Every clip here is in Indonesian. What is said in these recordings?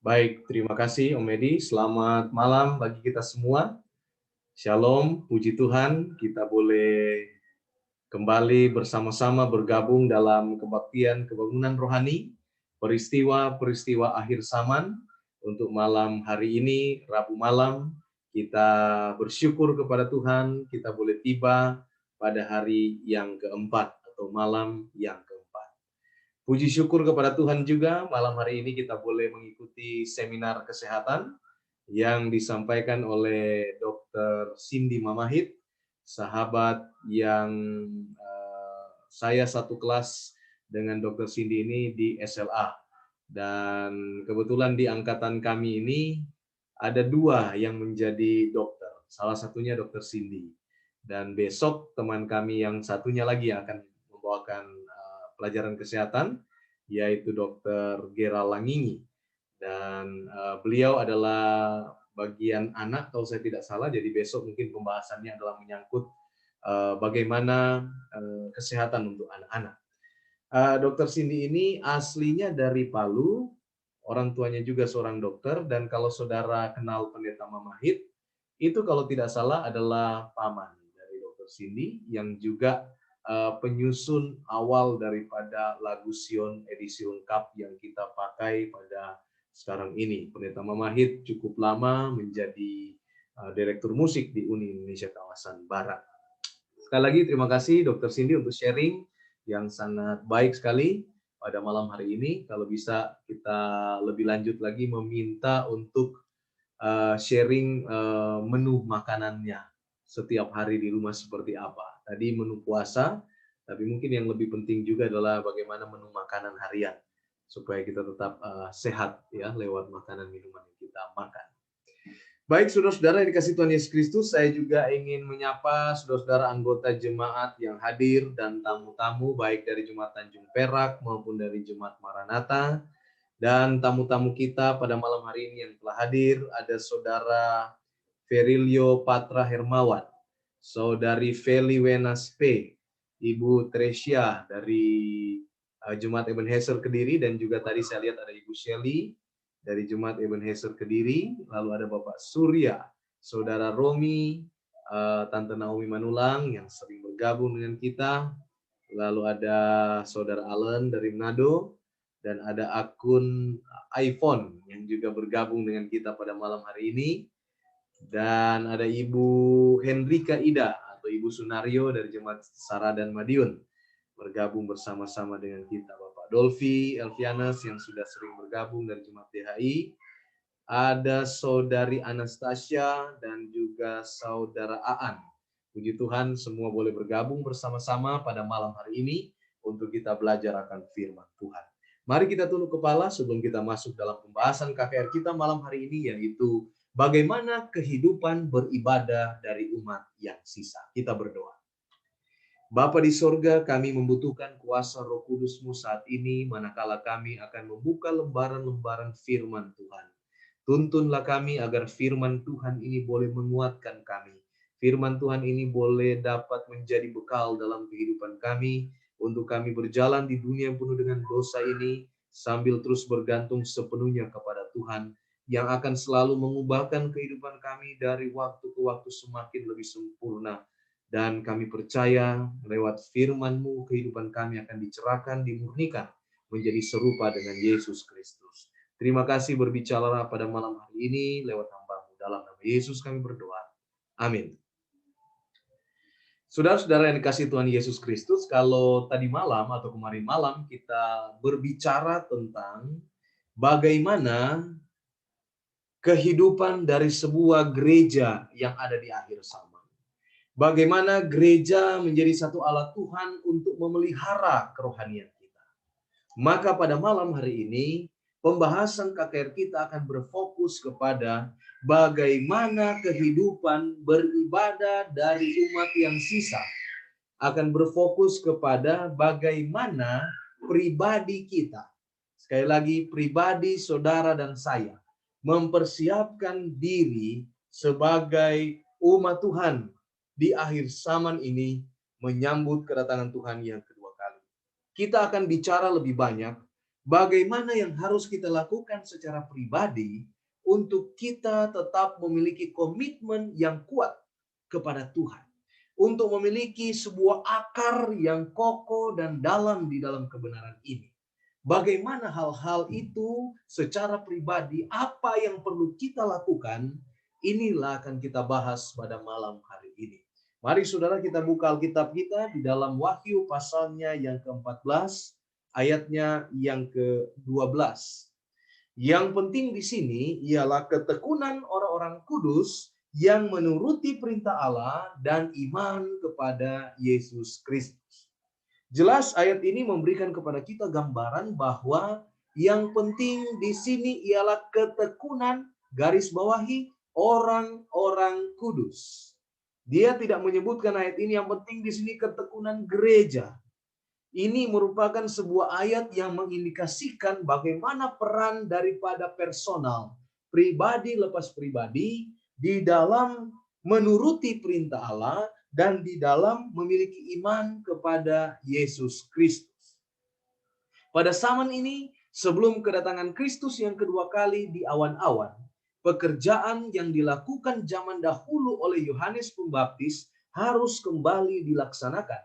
Baik, terima kasih Om Edi. Selamat malam bagi kita semua. Shalom, puji Tuhan, kita boleh kembali bersama-sama bergabung dalam kebaktian kebangunan rohani, peristiwa-peristiwa akhir zaman. Untuk malam hari ini, Rabu malam, kita bersyukur kepada Tuhan, kita boleh tiba pada hari yang keempat atau malam yang keempat. Puji syukur kepada Tuhan juga, malam hari ini kita boleh mengikuti seminar kesehatan yang disampaikan oleh Dr. Cindy Mamahit, sahabat yang saya satu kelas dengan Dr. Cindy ini di SLA. Dan kebetulan di angkatan kami ini ada dua yang menjadi dokter, salah satunya Dr. Cindy. Dan besok teman kami yang satunya lagi yang akan membawakan pelajaran kesehatan, yaitu Dr. Gera Langini. Dan beliau adalah bagian anak kalau saya tidak salah, jadi besok mungkin pembahasannya adalah menyangkut bagaimana kesehatan untuk anak-anak. Dr. Cindy ini aslinya dari Palu, orang tuanya juga seorang dokter, dan kalau saudara kenal Pendeta Mamahit, itu kalau tidak salah adalah paman dari Dr. Cindy yang juga penyusun awal daripada lagu Sion edisi lengkap yang kita pakai pada sekarang ini. Pendeta Mamahit cukup lama menjadi direktur musik di Uni Indonesia kawasan Barat. Sekali lagi terima kasih Dr. Cindy untuk sharing yang sangat baik sekali pada malam hari ini. Kalau bisa kita lebih lanjut lagi meminta untuk sharing menu makanannya setiap hari di rumah seperti apa. Tadi menu puasa, tapi mungkin yang lebih penting juga adalah bagaimana menu makanan harian supaya kita tetap sehat ya lewat makanan minuman yang kita makan. Baik, saudara-saudara yang dikasih Tuhan Yesus Kristus, saya juga ingin menyapa saudara-saudara anggota jemaat yang hadir dan tamu-tamu baik dari Jemaat Tanjung Perak maupun dari Jemaat Maranatha. Dan tamu-tamu kita pada malam hari ini yang telah hadir, ada saudara Ferilio Patra Hermawan, saudari Feli Wenas P, Ibu Tresia dari Jemaat Ebenezer Kediri, dan juga tadi saya lihat ada Ibu Shelly dari Jemaat Ebenezer Kediri, lalu ada Bapak Surya, saudara Romi, Tante Naomi Manulang yang sering bergabung dengan kita, lalu ada saudara Allen dari Manado, dan ada akun iPhone yang juga bergabung dengan kita pada malam hari ini, dan ada Ibu Hendrika Ida atau Ibu Sunario dari Jemaat Sara dan Madiun bergabung bersama-sama dengan kita. Bapak Dolfi Elvianus yang sudah sering bergabung dari Jemaat DHI, ada saudari Anastasia dan juga saudara Aan. Puji Tuhan semua boleh bergabung bersama-sama pada malam hari ini untuk kita belajar akan firman Tuhan. Mari kita tunduk kepala sebelum kita masuk dalam pembahasan KKR kita malam hari ini, yaitu bagaimana kehidupan beribadah dari umat yang sisa. Kita berdoa. Bapa di sorga, kami membutuhkan kuasa Roh Kudus-Mu saat ini, manakala kami akan membuka lembaran-lembaran firman Tuhan. Tuntunlah kami agar firman Tuhan ini boleh menguatkan kami. Firman Tuhan ini boleh dapat menjadi bekal dalam kehidupan kami, untuk kami berjalan di dunia yang penuh dengan dosa ini, sambil terus bergantung sepenuhnya kepada Tuhan, yang akan selalu mengubahkan kehidupan kami dari waktu ke waktu semakin lebih sempurna. Dan kami percaya lewat firman-Mu kehidupan kami akan dicerahkan, dimurnikan menjadi serupa dengan Yesus Kristus. Terima kasih berbicara pada malam hari ini lewat hamba-Mu. Dalam nama Yesus kami berdoa. Amin. Saudara-saudara yang dikasihi Tuhan Yesus Kristus, kalau tadi malam atau kemarin malam kita berbicara tentang bagaimana kehidupan dari sebuah gereja yang ada di akhir zaman. Bagaimana gereja menjadi satu alat Tuhan untuk memelihara kerohanian kita. Maka pada malam hari ini, pembahasan KKR kita akan berfokus kepada bagaimana kehidupan beribadah dari umat yang sisa. Akan berfokus kepada bagaimana pribadi kita, sekali lagi pribadi saudara dan saya, mempersiapkan diri sebagai umat Tuhan di akhir zaman ini menyambut kedatangan Tuhan yang kedua kali. Kita akan bicara lebih banyak Bagaimana yang harus kita lakukan secara pribadi untuk kita tetap memiliki komitmen yang kuat kepada Tuhan. Untuk memiliki sebuah akar yang kokoh dan dalam di dalam kebenaran ini. Bagaimana hal-hal itu secara pribadi, apa yang perlu kita lakukan, inilah akan kita bahas pada malam hari ini. Mari saudara kita buka Alkitab kita di dalam Wahyu pasalnya yang ke-14, ayatnya yang ke-12. Yang penting di sini ialah ketekunan orang-orang kudus yang menuruti perintah Allah dan iman kepada Yesus Kristus. Jelas ayat ini memberikan kepada kita gambaran bahwa yang penting di sini ialah ketekunan, garis bawahi, orang-orang kudus. Dia tidak menyebutkan ayat ini, yang penting di sini ketekunan gereja. Ini merupakan sebuah ayat yang mengindikasikan bagaimana peran daripada personal, pribadi lepas pribadi, di dalam menuruti perintah Allah dan di dalam memiliki iman kepada Yesus Kristus. Pada zaman ini, sebelum kedatangan Kristus yang kedua kali di awan-awan, pekerjaan yang dilakukan zaman dahulu oleh Yohanes Pembaptis harus kembali dilaksanakan.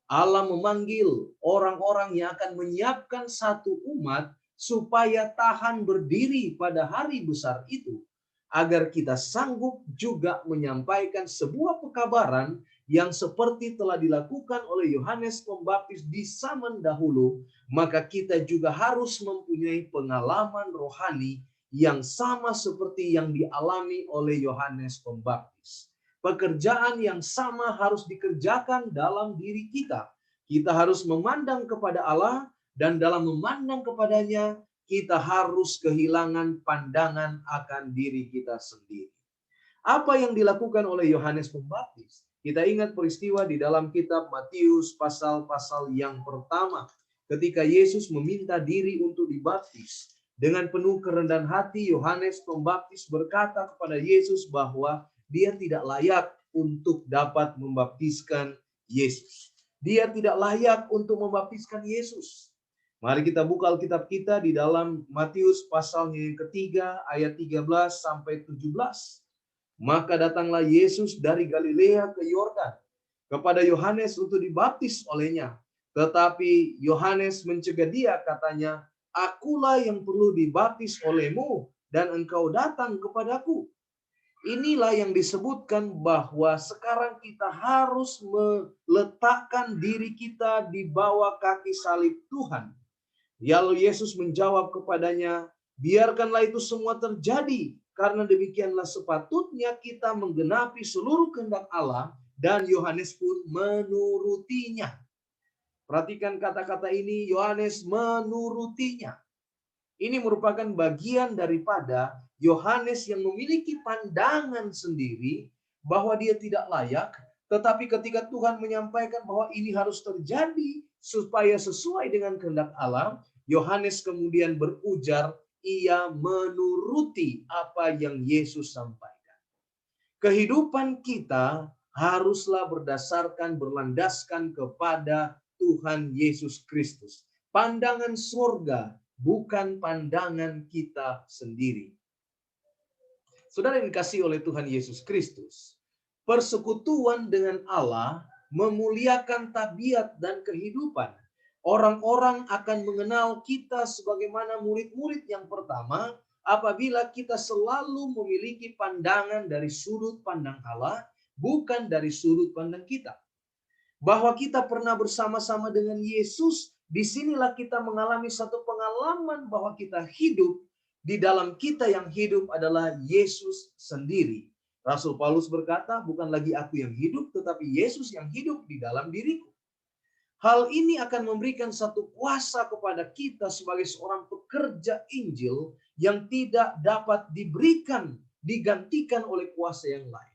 Allah memanggil orang-orang yang akan menyiapkan satu umat supaya tahan berdiri pada hari besar itu, agar kita sanggup juga menyampaikan sebuah pekabaran yang seperti telah dilakukan oleh Yohanes Pembaptis di zaman dahulu. Maka kita juga harus mempunyai pengalaman rohani yang sama seperti yang dialami oleh Yohanes Pembaptis. Pekerjaan yang sama harus dikerjakan dalam diri kita. Kita harus memandang kepada Allah, dan dalam memandang kepadanya, kita harus kehilangan pandangan akan diri kita sendiri. Apa yang dilakukan oleh Yohanes Pembaptis? Kita ingat peristiwa di dalam kitab Matius pasal-pasal yang pertama. Ketika Yesus meminta diri untuk dibaptis. Dengan penuh kerendahan hati, Yohanes Pembaptis berkata kepada Yesus bahwa dia tidak layak untuk dapat membaptiskan Yesus. Dia tidak layak untuk membaptiskan Yesus. Mari kita buka Alkitab kita di dalam Matius pasalnya yang ketiga, ayat 13 sampai 17. Maka datanglah Yesus dari Galilea ke Yordan kepada Yohanes untuk dibaptis olehnya. Tetapi Yohanes mencegah dia, katanya, "Akulah yang perlu dibaptis olehmu, dan engkau datang kepadaku." Inilah yang disebutkan bahwa sekarang kita harus meletakkan diri kita di bawah kaki salib Tuhan. Lalu Yesus menjawab kepadanya, "Biarkanlah itu semua terjadi, karena demikianlah sepatutnya kita menggenapi seluruh kehendak Allah." Dan Yohanes pun menurutinya. Perhatikan kata-kata ini, Yohanes menurutinya. Ini merupakan bagian daripada Yohanes yang memiliki pandangan sendiri bahwa dia tidak layak, tetapi ketika Tuhan menyampaikan bahwa ini harus terjadi supaya sesuai dengan kehendak Allah, Yohanes kemudian berujar, ia menuruti apa yang Yesus sampaikan. Kehidupan kita haruslah berlandaskan kepada Tuhan Yesus Kristus. Pandangan surga, bukan pandangan kita sendiri. Saudara yang dikasihi oleh Tuhan Yesus Kristus, persekutuan dengan Allah memuliakan tabiat dan kehidupan. Orang-orang akan mengenal kita sebagaimana murid-murid yang pertama apabila kita selalu memiliki pandangan dari sudut pandang Allah, bukan dari sudut pandang kita. Bahwa kita pernah bersama-sama dengan Yesus, disinilah kita mengalami satu pengalaman bahwa kita hidup, di dalam kita yang hidup adalah Yesus sendiri. Rasul Paulus berkata, bukan lagi aku yang hidup, tetapi Yesus yang hidup di dalam diriku. Hal ini akan memberikan satu kuasa kepada kita sebagai seorang pekerja Injil yang tidak dapat digantikan oleh kuasa yang lain.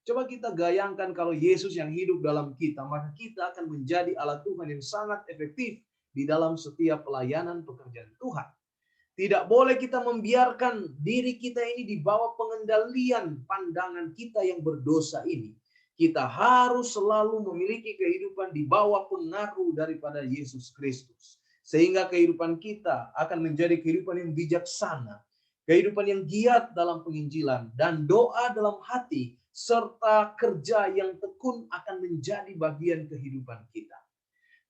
Coba kita bayangkan kalau Yesus yang hidup dalam kita, maka kita akan menjadi alat Tuhan yang sangat efektif di dalam setiap pelayanan pekerjaan Tuhan. Tidak boleh kita membiarkan diri kita ini di bawah pengendalian pandangan kita yang berdosa ini. Kita harus selalu memiliki kehidupan di bawah pengaruh daripada Yesus Kristus. Sehingga kehidupan kita akan menjadi kehidupan yang bijaksana, kehidupan yang giat dalam penginjilan, dan doa dalam hati, serta kerja yang tekun akan menjadi bagian kehidupan kita.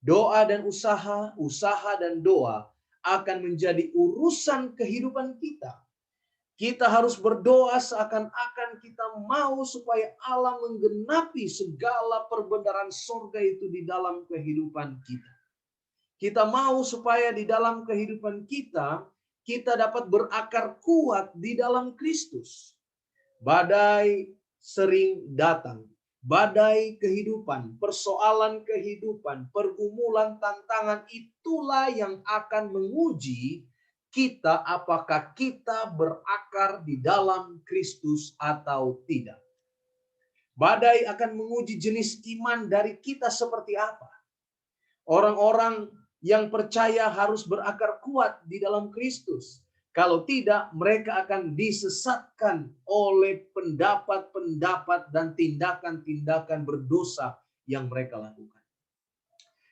Doa dan usaha, usaha dan doa akan menjadi urusan kehidupan kita. Kita harus berdoa seakan-akan kita mau supaya Allah menggenapi segala perbendaharaan surga itu di dalam kehidupan kita. Kita mau supaya di dalam kehidupan kita, kita dapat berakar kuat di dalam Kristus. Badai sering datang. Badai kehidupan, persoalan kehidupan, pergumulan, tantangan, itulah yang akan menguji kita apakah kita berakar di dalam Kristus atau tidak. Badai akan menguji jenis iman dari kita seperti apa. Orang-orang yang percaya harus berakar kuat di dalam Kristus. Kalau tidak, mereka akan disesatkan oleh pendapat-pendapat dan tindakan-tindakan berdosa yang mereka lakukan.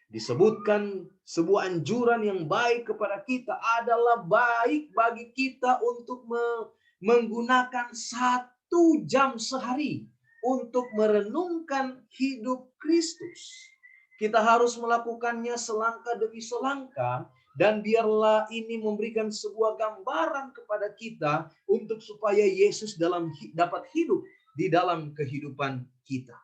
Disebutkan sebuah anjuran yang baik kepada kita adalah baik bagi kita untuk menggunakan 1 jam sehari untuk merenungkan hidup Kristus. Kita harus melakukannya selangkah demi selangkah, dan biarlah ini memberikan sebuah gambaran kepada kita untuk supaya Yesus dapat hidup di dalam kehidupan kita.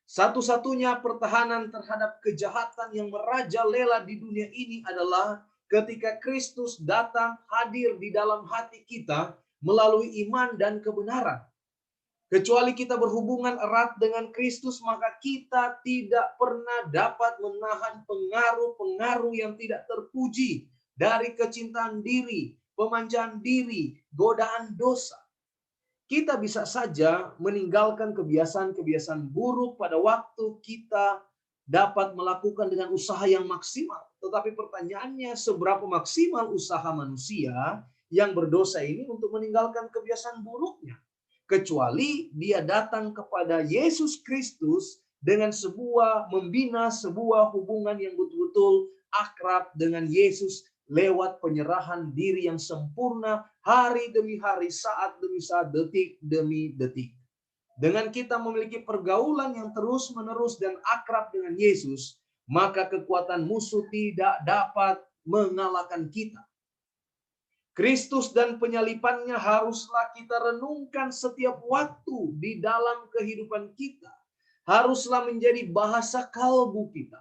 Satu-satunya pertahanan terhadap kejahatan yang merajalela di dunia ini adalah ketika Kristus datang hadir di dalam hati kita melalui iman dan kebenaran. Kecuali kita berhubungan erat dengan Kristus, maka kita tidak pernah dapat menahan pengaruh-pengaruh yang tidak terpuji dari kecintaan diri, pemanjaan diri, godaan dosa. Kita bisa saja meninggalkan kebiasaan-kebiasaan buruk pada waktu kita dapat melakukan dengan usaha yang maksimal. Tetapi pertanyaannya, seberapa maksimal usaha manusia yang berdosa ini untuk meninggalkan kebiasaan buruknya? Kecuali dia datang kepada Yesus Kristus dengan membina sebuah hubungan yang betul-betul akrab dengan Yesus lewat penyerahan diri yang sempurna hari demi hari, saat demi saat, detik demi detik. Dengan kita memiliki pergaulan yang terus-menerus dan akrab dengan Yesus, maka kekuatan musuh tidak dapat mengalahkan kita. Kristus dan penyalipannya haruslah kita renungkan setiap waktu di dalam kehidupan kita. Haruslah menjadi bahasa kalbu kita.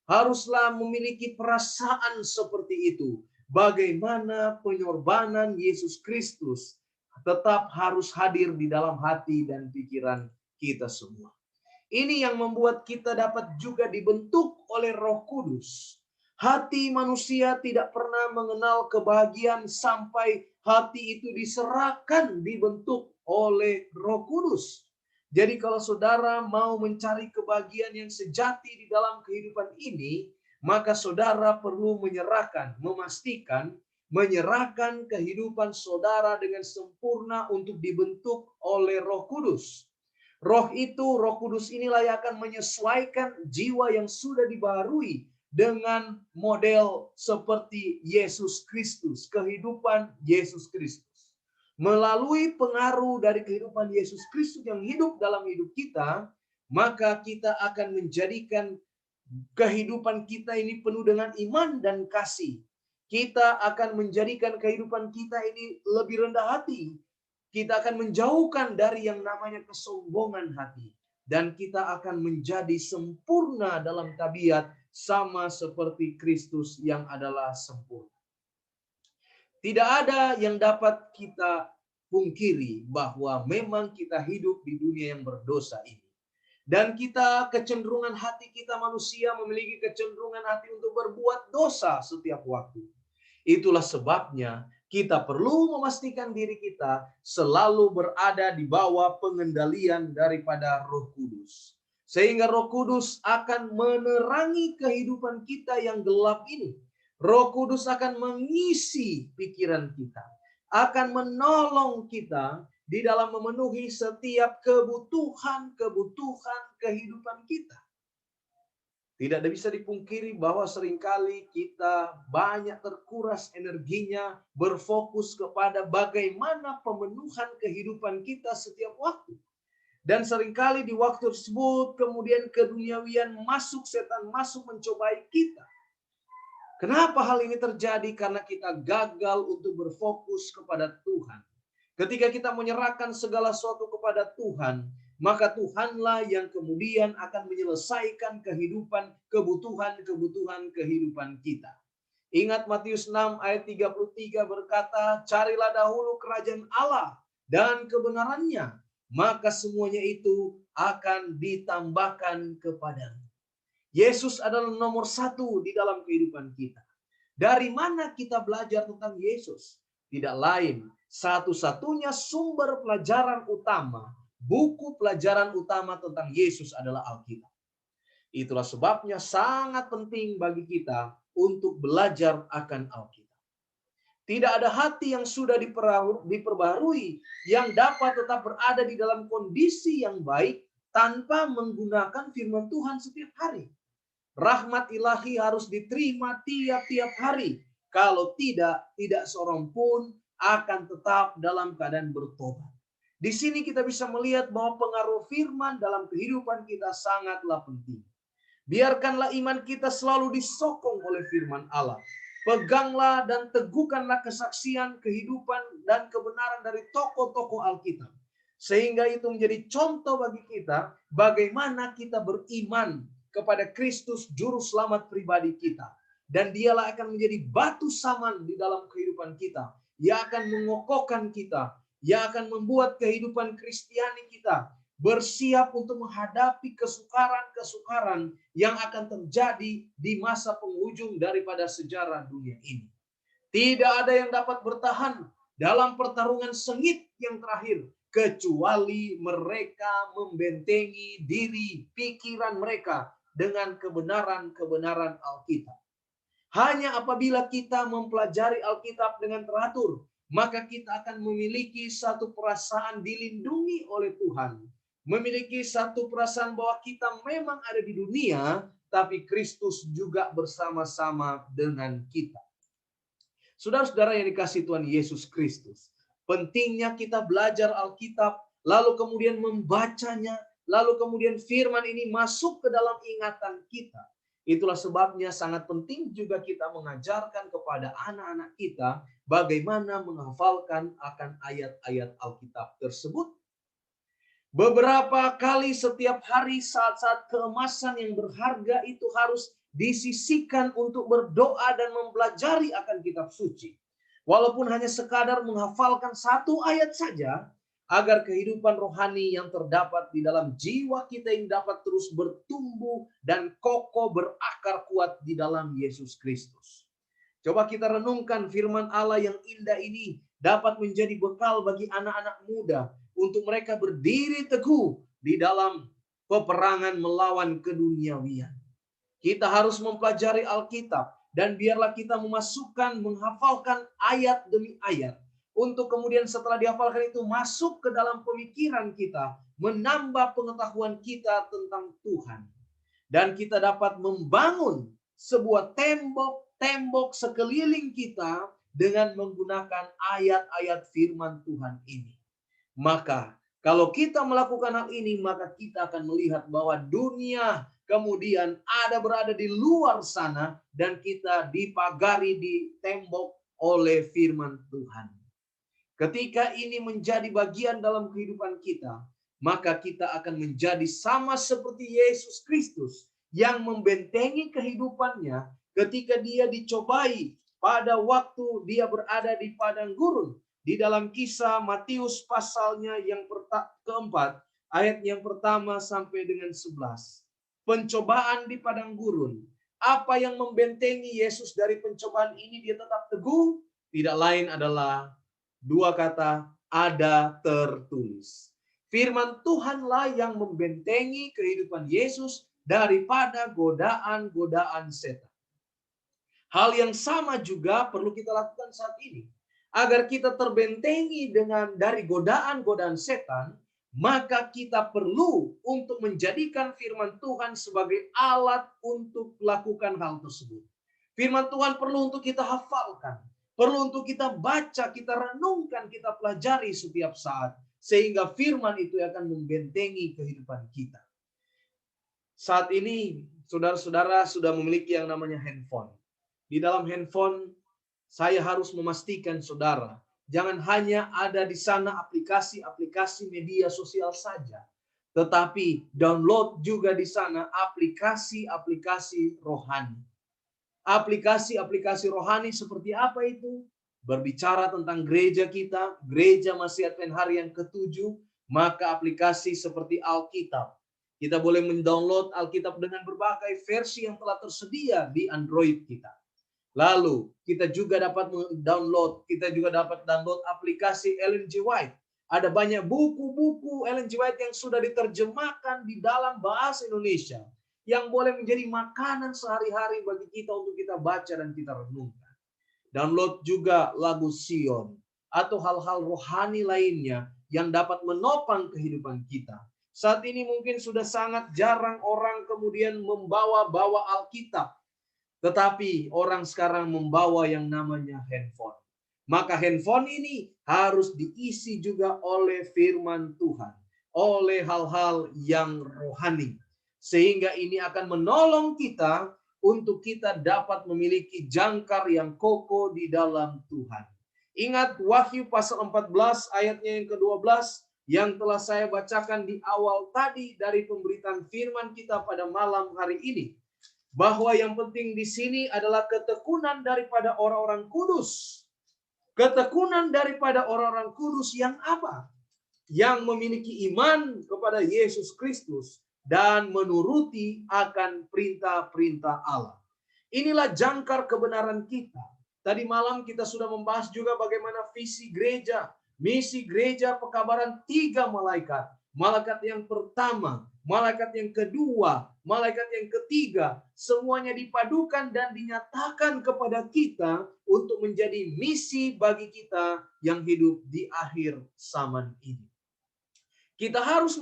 Haruslah memiliki perasaan seperti itu. Bagaimana pengorbanan Yesus Kristus tetap harus hadir di dalam hati dan pikiran kita semua. Ini yang membuat kita dapat juga dibentuk oleh Roh Kudus. Hati manusia tidak pernah mengenal kebahagiaan sampai hati itu diserahkan, dibentuk oleh Roh Kudus. Jadi kalau saudara mau mencari kebahagiaan yang sejati di dalam kehidupan ini, maka saudara perlu menyerahkan kehidupan saudara dengan sempurna untuk dibentuk oleh Roh Kudus. Roh Kudus inilah yang akan menyesuaikan jiwa yang sudah dibaharui dengan model seperti Yesus Kristus, kehidupan Yesus Kristus. Melalui pengaruh dari kehidupan Yesus Kristus yang hidup dalam hidup kita, maka kita akan menjadikan kehidupan kita ini penuh dengan iman dan kasih. Kita akan menjadikan kehidupan kita ini lebih rendah hati. Kita akan menjauhkan dari yang namanya kesombongan hati. Dan kita akan menjadi sempurna dalam tabiat, sama seperti Kristus yang adalah sempurna. Tidak ada yang dapat kita pungkiri bahwa memang kita hidup di dunia yang berdosa ini. Dan kecenderungan hati kita manusia memiliki kecenderungan hati untuk berbuat dosa setiap waktu. Itulah sebabnya kita perlu memastikan diri kita selalu berada di bawah pengendalian daripada Roh Kudus. Sehingga Roh Kudus akan menerangi kehidupan kita yang gelap ini. Roh Kudus akan mengisi pikiran kita, akan menolong kita di dalam memenuhi setiap kebutuhan kehidupan kita. Tidak bisa dipungkiri bahwa seringkali kita banyak terkuras energinya berfokus kepada bagaimana pemenuhan kehidupan kita setiap waktu. Dan seringkali di waktu tersebut kemudian keduniawian masuk, setan masuk mencobai kita. Kenapa hal ini terjadi? Karena kita gagal untuk berfokus kepada Tuhan. Ketika kita menyerahkan segala sesuatu kepada Tuhan, maka Tuhanlah yang kemudian akan menyelesaikan kebutuhan kehidupan kita. Ingat Matius 6 ayat 33 berkata, carilah dahulu kerajaan Allah dan kebenarannya, maka semuanya itu akan ditambahkan kepadamu. Yesus adalah nomor satu di dalam kehidupan kita. Dari mana kita belajar tentang Yesus? Tidak lain, satu-satunya sumber pelajaran utama, buku pelajaran utama tentang Yesus adalah Alkitab. Itulah sebabnya sangat penting bagi kita untuk belajar akan Alkitab. Tidak ada hati yang sudah diperbarui yang dapat tetap berada di dalam kondisi yang baik tanpa menggunakan firman Tuhan setiap hari. Rahmat ilahi harus diterima tiap-tiap hari. Kalau tidak seorang pun akan tetap dalam keadaan bertobat. Di sini kita bisa melihat bahwa pengaruh firman dalam kehidupan kita sangatlah penting. Biarkanlah iman kita selalu disokong oleh firman Allah. Peganglah dan teguhkanlah kesaksian, kehidupan, dan kebenaran dari tokoh-tokoh Alkitab. Sehingga itu menjadi contoh bagi kita bagaimana kita beriman kepada Kristus juru selamat pribadi kita. Dan dialah akan menjadi batu saman di dalam kehidupan kita. Ia akan mengokohkan kita. Ia akan membuat kehidupan Kristiani kita bersiap untuk menghadapi kesukaran-kesukaran yang akan terjadi di masa penghujung daripada sejarah dunia ini. Tidak ada yang dapat bertahan dalam pertarungan sengit yang terakhir, kecuali mereka membentengi diri, pikiran mereka dengan kebenaran-kebenaran Alkitab. Hanya apabila kita mempelajari Alkitab dengan teratur, maka kita akan memiliki satu perasaan dilindungi oleh Tuhan. Memiliki satu perasaan bahwa kita memang ada di dunia, tapi Kristus juga bersama-sama dengan kita. Saudara-saudara yang dikasihi Tuhan Yesus Kristus, pentingnya kita belajar Alkitab, lalu kemudian membacanya, lalu kemudian firman ini masuk ke dalam ingatan kita. Itulah sebabnya sangat penting juga kita mengajarkan kepada anak-anak kita bagaimana menghafalkan akan ayat-ayat Alkitab tersebut. Beberapa kali setiap hari saat-saat keemasan yang berharga itu harus disisihkan untuk berdoa dan mempelajari akan kitab suci. Walaupun hanya sekadar menghafalkan satu ayat saja, agar kehidupan rohani yang terdapat di dalam jiwa kita yang dapat terus bertumbuh dan kokoh berakar kuat di dalam Yesus Kristus. Coba kita renungkan firman Allah yang indah ini dapat menjadi bekal bagi anak-anak muda untuk mereka berdiri teguh di dalam peperangan melawan keduniawian. Kita harus mempelajari Alkitab dan biarlah kita menghafalkan ayat demi ayat. Untuk kemudian setelah dihafalkan itu masuk ke dalam pemikiran kita, menambah pengetahuan kita tentang Tuhan. Dan kita dapat membangun sebuah tembok sekeliling kita dengan menggunakan ayat-ayat firman Tuhan ini. Maka kalau kita melakukan hal ini, maka kita akan melihat bahwa dunia kemudian berada di luar sana dan kita dipagari di tembok oleh firman Tuhan. Ketika ini menjadi bagian dalam kehidupan kita, maka kita akan menjadi sama seperti Yesus Kristus yang membentengi kehidupannya ketika dia dicobai pada waktu dia berada di padang gurun. Di dalam kisah Matius pasalnya yang keempat, ayat yang pertama sampai dengan 11. Pencobaan di padang gurun. Apa yang membentengi Yesus dari pencobaan ini dia tetap teguh? Tidak lain adalah dua kata, ada tertulis. Firman Tuhanlah yang membentengi kehidupan Yesus daripada godaan-godaan setan. Hal yang sama juga perlu kita lakukan saat ini. Agar kita terbentengi dari godaan-godaan setan, maka kita perlu untuk menjadikan firman Tuhan sebagai alat untuk melakukan hal tersebut. Firman Tuhan perlu untuk kita hafalkan, perlu untuk kita baca, kita renungkan, kita pelajari setiap saat, sehingga firman itu akan membentengi kehidupan kita. Saat ini saudara-saudara sudah memiliki yang namanya handphone. Di dalam handphone saya harus memastikan saudara, jangan hanya ada di sana aplikasi-aplikasi media sosial saja, tetapi download juga di sana aplikasi-aplikasi rohani. Aplikasi-aplikasi rohani seperti apa itu? Berbicara tentang gereja kita, gereja masih Advent hari yang ke-7, maka aplikasi seperti Alkitab. Kita boleh mendownload Alkitab dengan berbagai versi yang telah tersedia di Android kita. Lalu kita juga dapat download aplikasi Ellen G. White. Ada banyak buku-buku Ellen G. White yang sudah diterjemahkan di dalam bahasa Indonesia, yang boleh menjadi makanan sehari-hari bagi kita untuk kita baca dan kita renungkan. Download juga lagu Sion atau hal-hal rohani lainnya yang dapat menopang kehidupan kita. Saat ini mungkin sudah sangat jarang orang kemudian membawa Alkitab. Tetapi orang sekarang membawa yang namanya handphone. Maka handphone ini harus diisi juga oleh firman Tuhan. Oleh hal-hal yang rohani. Sehingga ini akan menolong kita untuk kita dapat memiliki jangkar yang kokoh di dalam Tuhan. Ingat Wahyu pasal 14 ayatnya yang ke-12 yang telah saya bacakan di awal tadi dari pemberitaan firman kita pada malam hari ini. Bahwa yang penting di sini adalah ketekunan daripada orang-orang kudus. Ketekunan daripada orang-orang kudus yang apa? Yang memiliki iman kepada Yesus Kristus dan menuruti akan perintah-perintah Allah. Inilah jangkar kebenaran kita. Tadi malam kita sudah membahas juga bagaimana visi gereja, misi gereja, pekabaran 3 malaikat. Malaikat yang pertama, malaikat yang kedua, malaikat yang ketiga, semuanya dipadukan dan dinyatakan kepada kita untuk menjadi misi bagi kita yang hidup di akhir zaman ini. Kita harus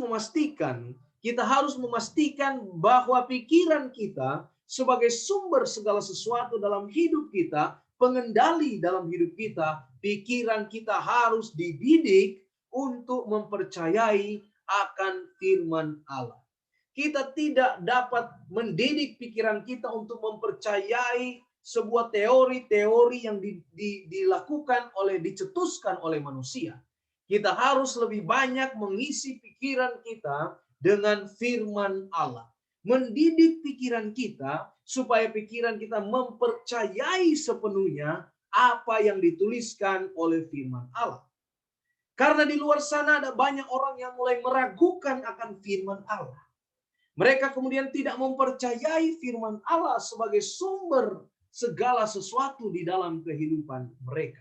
memastikan bahwa pikiran kita sebagai sumber segala sesuatu dalam hidup kita, pengendali dalam hidup kita, pikiran kita harus dididik untuk mempercayai akan firman Allah. Kita tidak dapat mendidik pikiran kita untuk mempercayai sebuah teori-teori yang dicetuskan oleh manusia. Kita harus lebih banyak mengisi pikiran kita dengan firman Allah. Mendidik pikiran kita supaya pikiran kita mempercayai sepenuhnya apa yang dituliskan oleh firman Allah. Karena di luar sana ada banyak orang yang mulai meragukan akan firman Allah. Mereka kemudian tidak mempercayai firman Allah sebagai sumber segala sesuatu di dalam kehidupan mereka.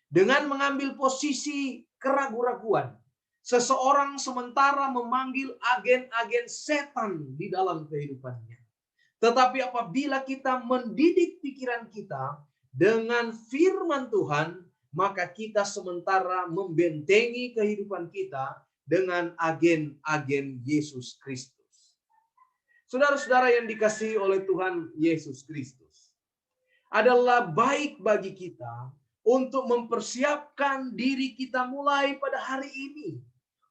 Dengan mengambil posisi keraguan-raguan, seseorang sementara memanggil agen-agen setan di dalam kehidupannya. Tetapi apabila kita mendidik pikiran kita dengan firman Tuhan, maka kita sementara membentengi kehidupan kita dengan agen-agen Yesus Kristus. Saudara-saudara yang dikasihi oleh Tuhan Yesus Kristus, adalah baik bagi kita untuk mempersiapkan diri kita mulai pada hari ini.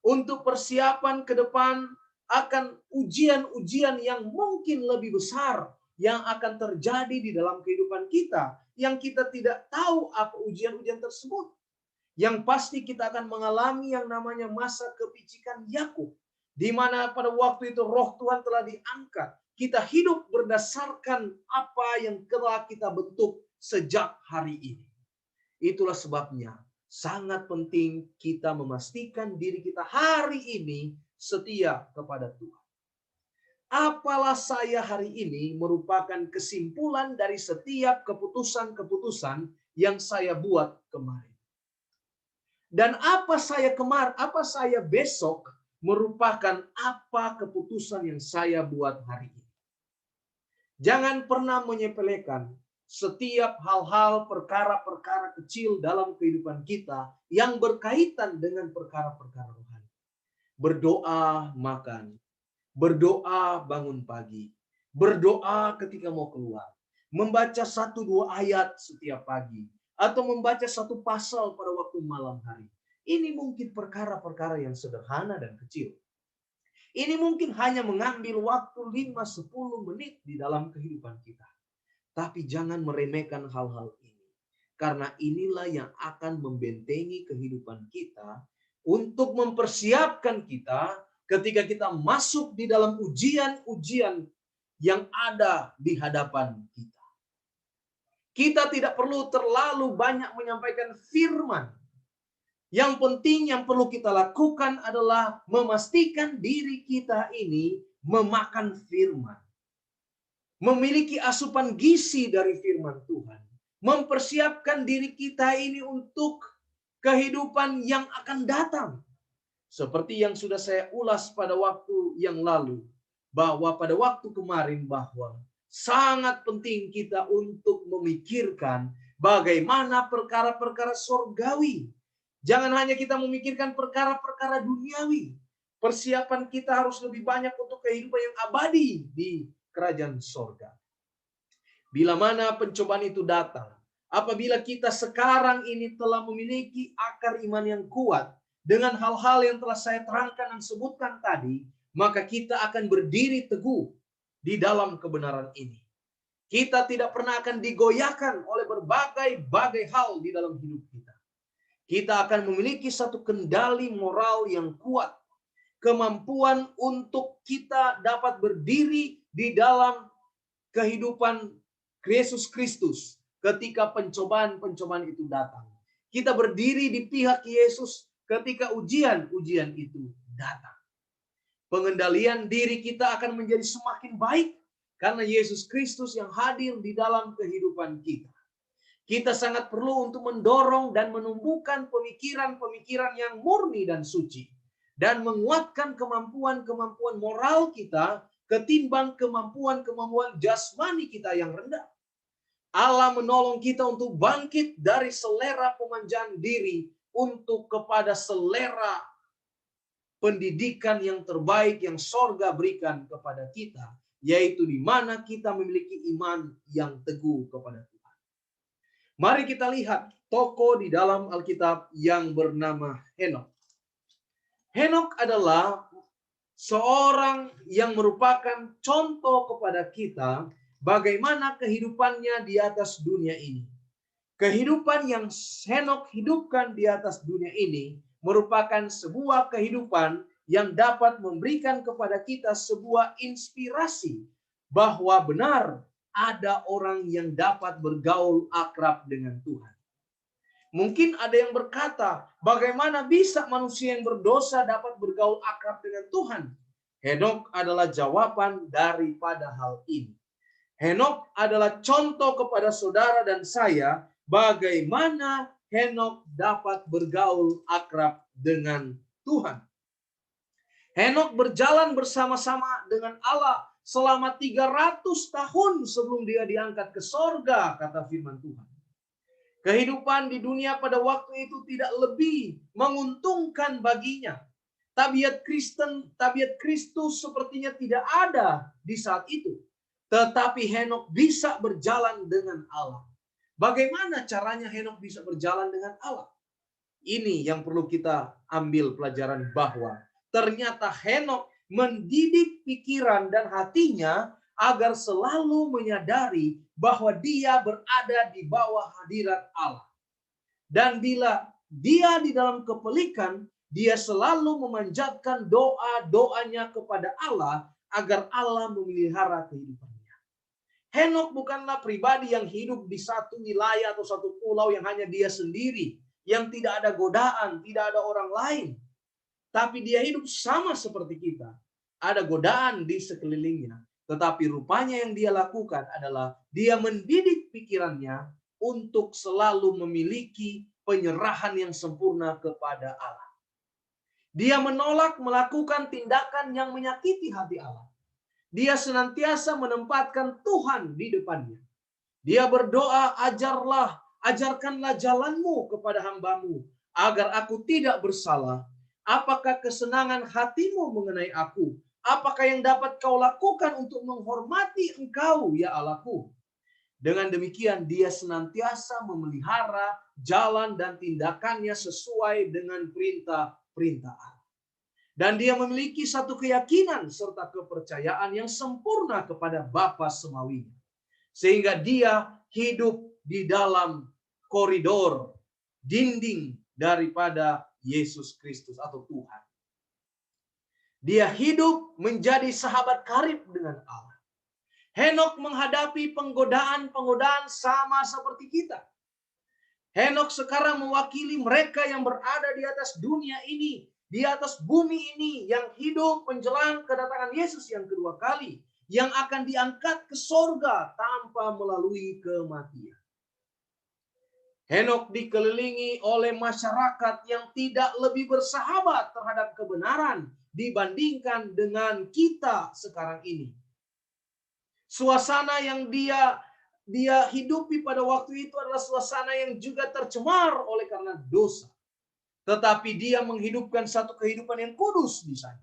Untuk persiapan ke depan akan ujian-ujian yang mungkin lebih besar yang akan terjadi di dalam kehidupan kita. Yang kita tidak tahu apa ujian-ujian tersebut. Yang pasti kita akan mengalami yang namanya masa kepicikan Yakub. Di mana pada waktu itu roh Tuhan telah diangkat. Kita hidup berdasarkan apa yang telah kita bentuk sejak hari ini. Itulah sebabnya sangat penting kita memastikan diri kita hari ini setia kepada Tuhan. Apalah saya hari ini merupakan kesimpulan dari setiap keputusan-keputusan yang saya buat kemarin. Dan apa saya besok merupakan apa keputusan yang saya buat hari ini. Jangan pernah menyepelekan setiap hal-hal perkara-perkara kecil dalam kehidupan kita yang berkaitan dengan perkara-perkara rohani. berdoa makan, berdoa bangun pagi, berdoa ketika mau keluar, membaca 1-2 ayat setiap pagi, atau membaca 1 pasal pada waktu malam hari. Ini mungkin perkara-perkara yang sederhana dan kecil. Ini mungkin hanya mengambil waktu 5-10 menit di dalam kehidupan kita. Tapi jangan meremehkan hal-hal ini. Karena inilah yang akan membentengi kehidupan kita untuk mempersiapkan kita ketika kita masuk di dalam ujian-ujian yang ada di hadapan kita. Kita tidak perlu terlalu banyak menyampaikan firman. Yang penting yang perlu kita lakukan adalah memastikan diri kita ini memakan firman. Memiliki asupan gizi dari firman Tuhan. Mempersiapkan diri kita ini untuk kehidupan yang akan datang. Seperti yang sudah saya ulas pada waktu yang lalu. Bahwa pada waktu kemarin bahwa sangat penting kita untuk memikirkan bagaimana perkara-perkara surgawi. Jangan hanya kita memikirkan perkara-perkara duniawi. Persiapan kita harus lebih banyak untuk kehidupan yang abadi di kerajaan surga. Bila mana pencobaan itu datang, apabila kita sekarang ini telah memiliki akar iman yang kuat, dengan hal-hal yang telah saya terangkan dan sebutkan tadi, maka kita akan berdiri teguh di dalam kebenaran ini. Kita tidak pernah akan digoyahkan oleh berbagai hal di dalam hidup kita. Kita akan memiliki satu kendali moral yang kuat. Kemampuan untuk kita dapat berdiri di dalam kehidupan Yesus Kristus ketika pencobaan-pencobaan itu datang. Kita berdiri di pihak Yesus ketika ujian-ujian itu datang. Pengendalian diri kita akan menjadi semakin baik karena Yesus Kristus yang hadir di dalam kehidupan kita. Kita sangat perlu untuk mendorong dan menumbuhkan pemikiran-pemikiran yang murni dan suci. Dan menguatkan kemampuan-kemampuan moral kita ketimbang kemampuan-kemampuan jasmani kita yang rendah. Allah menolong kita untuk bangkit dari selera pemanjaan diri untuk kepada selera pendidikan yang terbaik yang sorga berikan kepada kita. Yaitu di mana kita memiliki iman yang teguh kepada Tuhan. Mari kita lihat tokoh di dalam Alkitab yang bernama Henokh. Henokh adalah seorang yang merupakan contoh kepada kita bagaimana kehidupannya di atas dunia ini. Kehidupan yang Henokh hidupkan di atas dunia ini merupakan sebuah kehidupan yang dapat memberikan kepada kita sebuah inspirasi bahwa benar ada orang yang dapat bergaul akrab dengan Tuhan. Mungkin ada yang berkata, bagaimana bisa manusia yang berdosa dapat bergaul akrab dengan Tuhan? Henokh adalah jawaban daripada hal ini. Henokh adalah contoh kepada saudara dan saya bagaimana Henokh dapat bergaul akrab dengan Tuhan. Henokh berjalan bersama-sama dengan Allah selama 300 tahun sebelum dia diangkat ke sorga, kata firman Tuhan. Kehidupan di dunia pada waktu itu tidak lebih menguntungkan baginya. Tabiat Kristen, tabiat Kristus sepertinya tidak ada di saat itu. Tetapi Henokh bisa berjalan dengan Allah. Bagaimana caranya Henokh bisa berjalan dengan Allah? Ini yang perlu kita ambil pelajaran bahwa ternyata Henokh mendidik pikiran dan hatinya agar selalu menyadari bahwa dia berada di bawah hadirat Allah. Dan bila dia di dalam kepelikan, dia selalu memanjatkan doa-doanya kepada Allah agar Allah memelihara kehidupannya. Henokh bukanlah pribadi yang hidup di satu wilayah atau satu pulau yang hanya dia sendiri, yang tidak ada godaan, tidak ada orang lain. Tapi dia hidup sama seperti kita. Ada godaan di sekelilingnya. Tetapi rupanya yang dia lakukan adalah dia mendidik pikirannya untuk selalu memiliki penyerahan yang sempurna kepada Allah. Dia menolak melakukan tindakan yang menyakiti hati Allah. Dia senantiasa menempatkan Tuhan di depannya. Dia berdoa, ajarkanlah jalanmu kepada hambamu, agar aku tidak bersalah. Apakah kesenangan hatimu mengenai aku? Apakah yang dapat kau lakukan untuk menghormati engkau, ya Allahku? Dengan demikian dia senantiasa memelihara jalan dan tindakannya sesuai dengan perintah-perintah Allah. Dan dia memiliki satu keyakinan serta kepercayaan yang sempurna kepada Bapa Semawinya. Sehingga dia hidup di dalam koridor, dinding daripada Yesus Kristus atau Tuhan. Dia hidup menjadi sahabat karib dengan Allah. Henok menghadapi penggodaan-penggodaan sama seperti kita. Henok sekarang mewakili mereka yang berada di atas dunia ini, di atas bumi ini, yang hidup menjelang kedatangan Yesus yang kedua kali, yang akan diangkat ke sorga tanpa melalui kematian. Henok dikelilingi oleh masyarakat yang tidak lebih bersahabat terhadap kebenaran dibandingkan dengan kita sekarang ini. Suasana yang dia hidupi pada waktu itu adalah suasana yang juga tercemar oleh karena dosa. Tetapi dia menghidupkan satu kehidupan yang kudus di sana.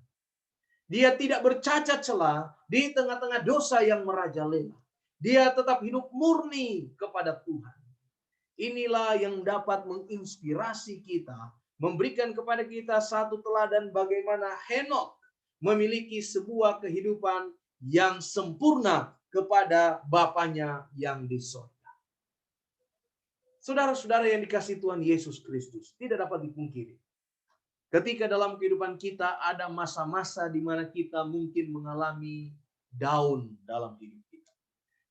Dia tidak bercacat celah di tengah-tengah dosa yang merajalela. Dia tetap hidup murni kepada Tuhan. Inilah yang dapat menginspirasi kita, memberikan kepada kita satu teladan bagaimana Henok memiliki sebuah kehidupan yang sempurna kepada Bapaknya yang di sorga. Saudara-saudara yang dikasihi Tuhan Yesus Kristus, tidak dapat dipungkiri. Ketika dalam kehidupan kita ada masa-masa di mana kita mungkin mengalami down dalam hidup kita.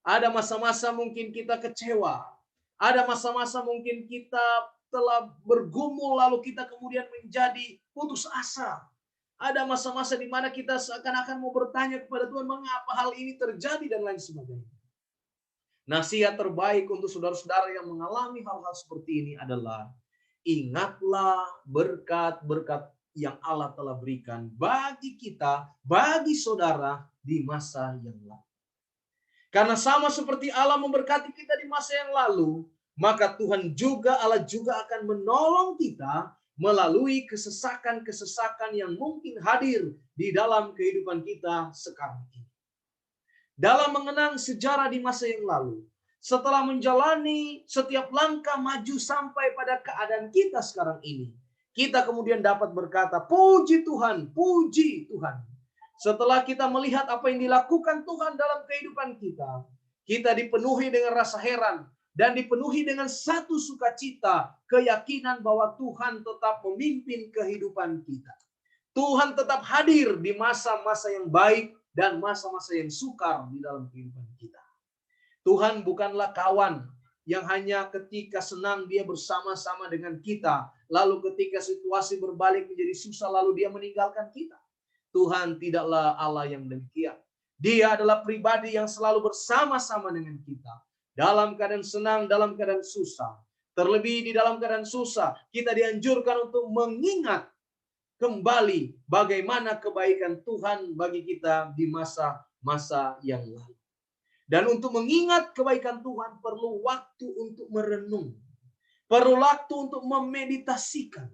Ada masa-masa mungkin kita kecewa. Ada masa-masa mungkin kita telah bergumul lalu kita kemudian menjadi putus asa. Ada masa-masa di mana kita seakan-akan mau bertanya kepada Tuhan mengapa hal ini terjadi dan lain sebagainya. Nasihat terbaik untuk saudara-saudara yang mengalami hal-hal seperti ini adalah ingatlah berkat-berkat yang Allah telah berikan bagi kita, bagi saudara di masa yang lalu. Karena sama seperti Allah memberkati kita di masa yang lalu, maka Allah juga akan menolong kita melalui kesesakan-kesesakan yang mungkin hadir di dalam kehidupan kita sekarang ini. Dalam mengenang sejarah di masa yang lalu, setelah menjalani setiap langkah maju sampai pada keadaan kita sekarang ini, kita kemudian dapat berkata, puji Tuhan, puji Tuhan. Setelah kita melihat apa yang dilakukan Tuhan dalam kehidupan kita, kita dipenuhi dengan rasa heran dan dipenuhi dengan satu sukacita, keyakinan bahwa Tuhan tetap memimpin kehidupan kita. Tuhan tetap hadir di masa-masa yang baik dan masa-masa yang sukar di dalam kehidupan kita. Tuhan bukanlah kawan yang hanya ketika senang dia bersama-sama dengan kita, lalu ketika situasi berbalik menjadi susah lalu dia meninggalkan kita. Tuhan tidaklah Allah yang demikian. Dia adalah pribadi yang selalu bersama-sama dengan kita. Dalam keadaan senang, dalam keadaan susah. Terlebih di dalam keadaan susah, kita dianjurkan untuk mengingat kembali bagaimana kebaikan Tuhan bagi kita di masa-masa yang lalu. Dan untuk mengingat kebaikan Tuhan perlu waktu untuk merenung. Perlu waktu untuk memeditasikan.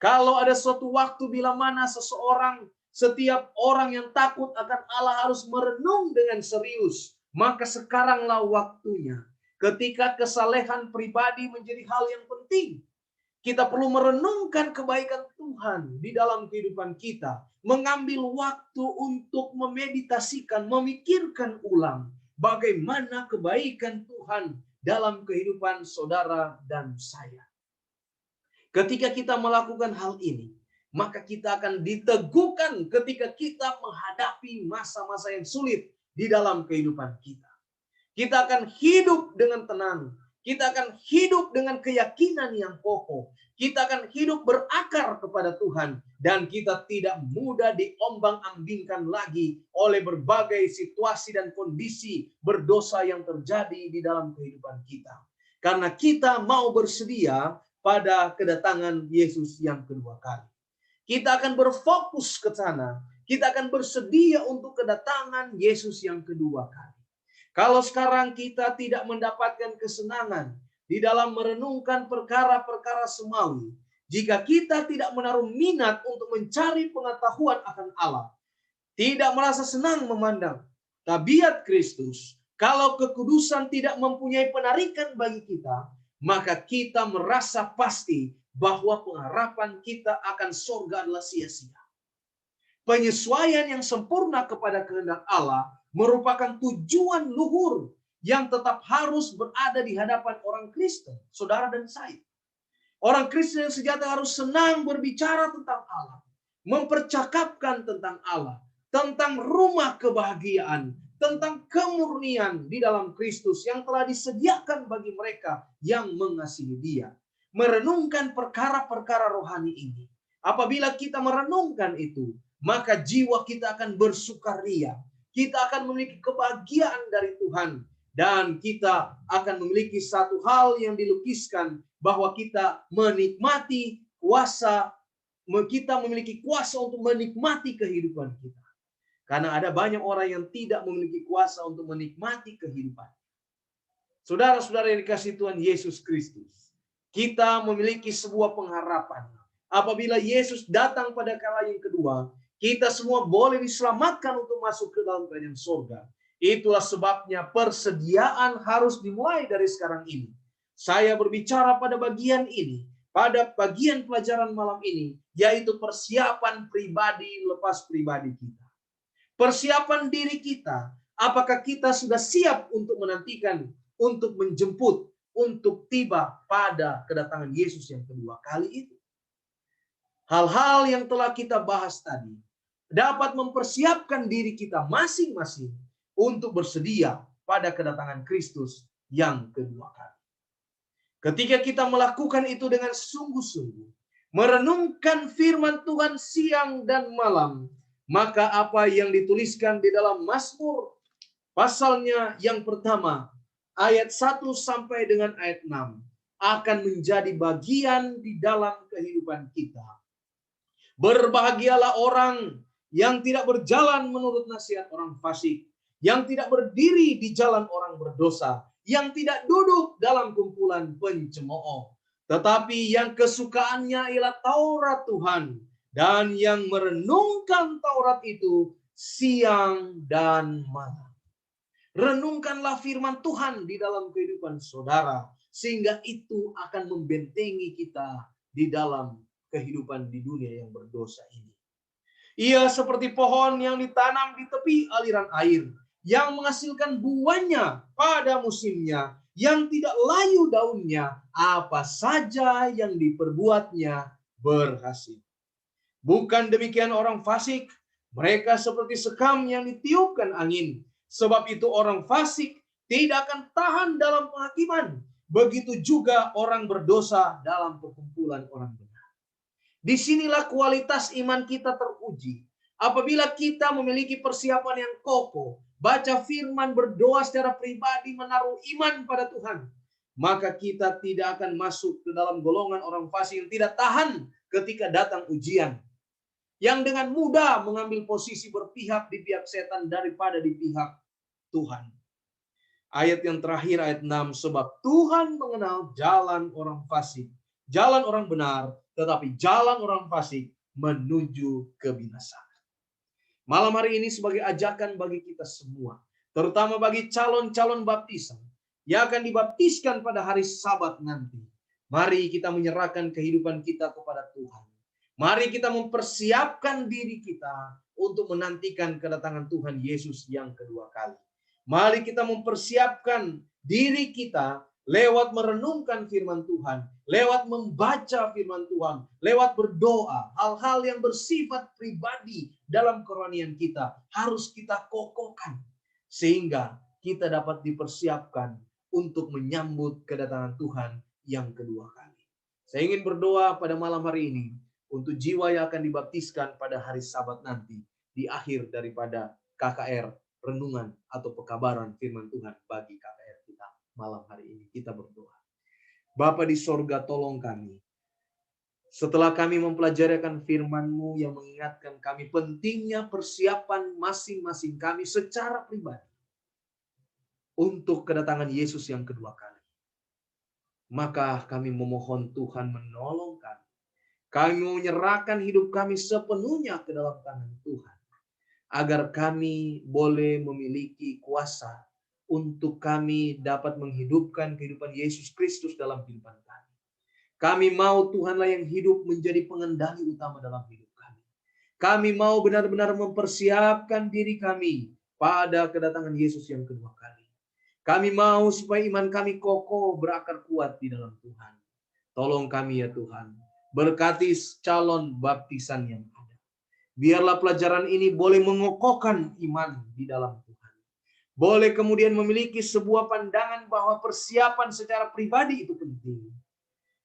Kalau ada suatu waktu bila mana setiap orang yang takut akan Allah harus merenung dengan serius, maka sekaranglah waktunya. Ketika kesalehan pribadi menjadi hal yang penting, kita perlu merenungkan kebaikan Tuhan di dalam kehidupan kita, mengambil waktu untuk memeditasikan, memikirkan ulang bagaimana kebaikan Tuhan dalam kehidupan saudara dan saya. Ketika kita melakukan hal ini, maka kita akan diteguhkan ketika kita menghadapi masa-masa yang sulit di dalam kehidupan kita. Kita akan hidup dengan tenang. Kita akan hidup dengan keyakinan yang kokoh. Kita akan hidup berakar kepada Tuhan. Dan kita tidak mudah diombang-ambingkan lagi oleh berbagai situasi dan kondisi berdosa yang terjadi di dalam kehidupan kita. Karena kita mau bersedia pada kedatangan Yesus yang kedua kali. Kita akan berfokus ke sana. Kita akan bersedia untuk kedatangan Yesus yang kedua kali. Kalau sekarang kita tidak mendapatkan kesenangan di dalam merenungkan perkara-perkara semawi, Jika kita tidak menaruh minat untuk mencari pengetahuan akan Allah, tidak merasa senang memandang tabiat Kristus, kalau kekudusan tidak mempunyai penarikan bagi kita, maka kita merasa pasti bahwa pengharapan kita akan surga adalah sia-sia. Penyesuaian yang sempurna kepada kehendak Allah merupakan tujuan luhur yang tetap harus berada di hadapan orang Kristen, saudara dan saya. Orang Kristen yang sejati harus senang berbicara tentang Allah, mempercakapkan tentang Allah, tentang rumah kebahagiaan, tentang kemurnian di dalam Kristus yang telah disediakan bagi mereka yang mengasihi Dia. Merenungkan perkara-perkara rohani ini. Apabila kita merenungkan itu, maka jiwa kita akan bersukaria. Kita akan memiliki kebahagiaan dari Tuhan. Dan kita akan memiliki satu hal yang dilukiskan, bahwa kita menikmati kuasa, kita memiliki kuasa untuk menikmati kehidupan kita. Karena ada banyak orang yang tidak memiliki kuasa untuk menikmati kehidupan. Saudara-saudara yang dikasihi Tuhan Yesus Kristus, kita memiliki sebuah pengharapan. Apabila Yesus datang pada kala yang kedua, kita semua boleh diselamatkan untuk masuk ke dalam kerajaan surga. Itulah sebabnya persediaan harus dimulai dari sekarang ini. Saya berbicara pada bagian ini, pada bagian pelajaran malam ini, yaitu persiapan pribadi lepas pribadi kita. Persiapan diri kita, apakah kita sudah siap untuk menantikan, untuk menjemput, untuk tiba pada kedatangan Yesus yang kedua kali itu. Hal-hal yang telah kita bahas tadi dapat mempersiapkan diri kita masing-masing untuk bersedia pada kedatangan Kristus yang kedua kali. Ketika kita melakukan itu dengan sungguh-sungguh, merenungkan firman Tuhan siang dan malam, maka apa yang dituliskan di dalam Mazmur pasalnya yang pertama, ayat 1 sampai dengan ayat 6, akan menjadi bagian di dalam kehidupan kita. Berbahagialah orang yang tidak berjalan menurut nasihat orang fasik, yang tidak berdiri di jalan orang berdosa, yang tidak duduk dalam kumpulan pencemooh, tetapi yang kesukaannya ialah Taurat Tuhan, dan yang merenungkan Taurat itu siang dan malam. Renungkanlah firman Tuhan di dalam kehidupan saudara, sehingga itu akan membentengi kita di dalam kehidupan di dunia yang berdosa ini. Ia seperti pohon yang ditanam di tepi aliran air, yang menghasilkan buahnya pada musimnya, yang tidak layu daunnya, apa saja yang diperbuatnya berhasil. Bukan demikian orang fasik, mereka seperti sekam yang ditiupkan angin. Sebab itu orang fasik tidak akan tahan dalam penghakiman. Begitu juga orang berdosa dalam perkumpulan orang benar. Disinilah kualitas iman kita teruji. Apabila kita memiliki persiapan yang kokoh, baca firman, berdoa secara pribadi, menaruh iman pada Tuhan, maka kita tidak akan masuk ke dalam golongan orang fasik yang tidak tahan ketika datang ujian, yang dengan mudah mengambil posisi berpihak di pihak setan daripada di pihak Tuhan. Ayat yang terakhir, ayat 6, sebab Tuhan mengenal jalan orang fasik, jalan orang benar, tetapi jalan orang fasik menuju kebinasaan. Malam hari ini sebagai ajakan bagi kita semua, terutama bagi calon-calon baptisan yang akan dibaptiskan pada hari Sabat nanti. Mari kita menyerahkan kehidupan kita kepada Tuhan. Mari kita mempersiapkan diri kita untuk menantikan kedatangan Tuhan Yesus yang kedua kali. Mari kita mempersiapkan diri kita lewat merenungkan firman Tuhan, lewat membaca firman Tuhan, lewat berdoa. Hal-hal yang bersifat pribadi dalam kerohanian kita harus kita kokohkan, sehingga kita dapat dipersiapkan untuk menyambut kedatangan Tuhan yang kedua kali. Saya ingin berdoa pada malam hari ini untuk jiwa yang akan dibaptiskan pada hari Sabat nanti, di akhir daripada KKR renungan atau pekabaran firman Tuhan bagi KKR kita malam hari ini. Kita berdoa. Bapa di sorga, tolong kami. Setelah kami mempelajari firman-Mu yang mengingatkan kami pentingnya persiapan masing-masing kami secara pribadi untuk kedatangan Yesus yang kedua kali, maka kami memohon Tuhan menolong kami Kami mau menyerahkan hidup kami sepenuhnya ke dalam tangan Tuhan. Agar kami boleh memiliki kuasa untuk kami dapat menghidupkan kehidupan Yesus Kristus dalam kehidupan kami. Kami mau Tuhanlah yang hidup menjadi pengendali utama dalam hidup kami. Kami mau benar-benar mempersiapkan diri kami pada kedatangan Yesus yang kedua kali. Kami mau supaya iman kami kokoh berakar kuat di dalam Tuhan. Tolong kami ya Tuhan. Berkati calon baptisan yang ada. Biarlah pelajaran ini boleh mengokohkan iman di dalam Tuhan. Boleh kemudian memiliki sebuah pandangan bahwa persiapan secara pribadi itu penting.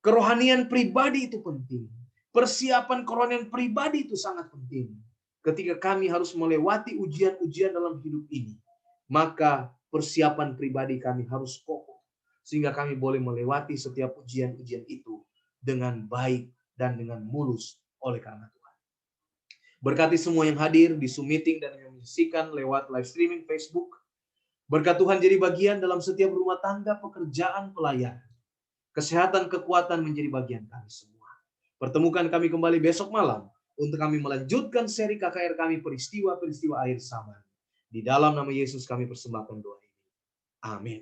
Kerohanian pribadi itu penting. Persiapan kerohanian pribadi itu sangat penting. Ketika kami harus melewati ujian-ujian dalam hidup ini, maka persiapan pribadi kami harus kokoh. Sehingga kami boleh melewati setiap ujian-ujian itu dengan baik dan dengan mulus oleh karena Tuhan. Berkati semua yang hadir di Zoom meeting dan yang menyaksikan lewat live streaming Facebook. Berkat Tuhan jadi bagian dalam setiap rumah tangga, pekerjaan, pelayanan. Kesehatan, kekuatan menjadi bagian kami semua. Pertemukan kami kembali besok malam untuk kami melanjutkan seri KKR kami peristiwa-peristiwa akhir zaman. Di dalam nama Yesus kami persembahkan doa ini. Amin.